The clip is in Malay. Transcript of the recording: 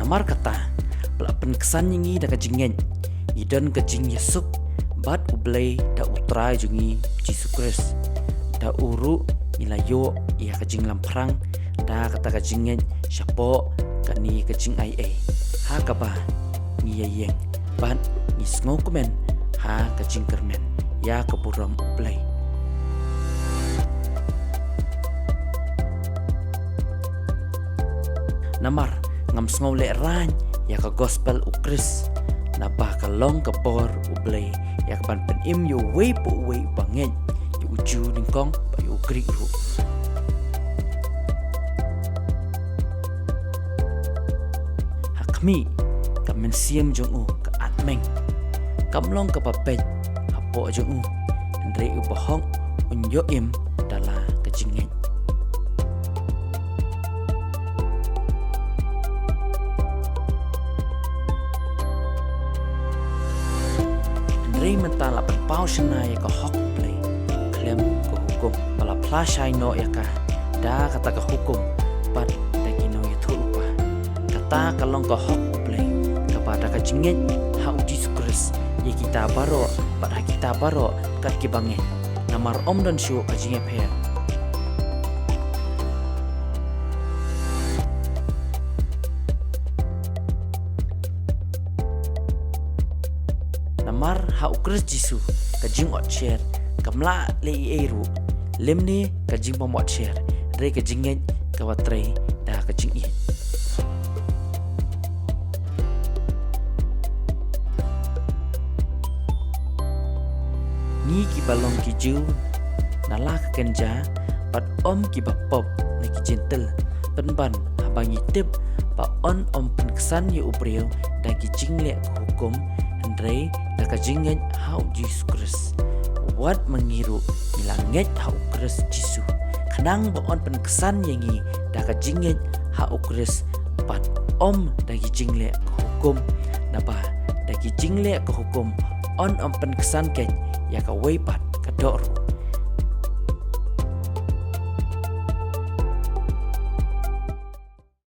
Namar kata pelapen kesan yengi da kajingen idan kajing Yesuk bat ublay da utrai jungi Yesus Kristus da uru nilayo ia kajing lamprang da kata kajingen syapo kani kajing ai ha kaba ngiyeng ban ngisngo komen ha kajing kermen ya keburam ublay. Namar ngam sngow le ran ya ka gospel ukris na ba ka long ka bor ublay ya ka ban pen im yo we po we bangen yo uju ning kong pa yo krik ru hakmi kamen siem jong u ka atmeng kam long ka papet hapo jong u ndre u bahong unyo im dala kajingen. Ray mentala pau shana ya ka hok play klem ko hukum pala plashai no ya ka da kata ka hukum pat da kino ya thulupa kata kalong ka hok play kepada ka jingen ha Yesus Kristus ya kita baro pat kita baro kat ki bangen namar om dan shu ka jinge pher namar ha ukris jisu kajing ot share kamla le eru lemni kajing pomot share re kajing kawatre da kajing i ni ki balong ki ju nala kenja pat om ki bapop ne ki gentle penban abangi tip pa on om penkesan yu ubreu da ki jingle hukum Andre da kajingen hau Yesus Kristus wat mengiru nilanget hau Kristus Jisu kanang baon penkesan yengi da kajingen hau Kristus pat om da kijingle hukum napa da kijingle ke hukum on om penkesan ken ya ka weipat ka doru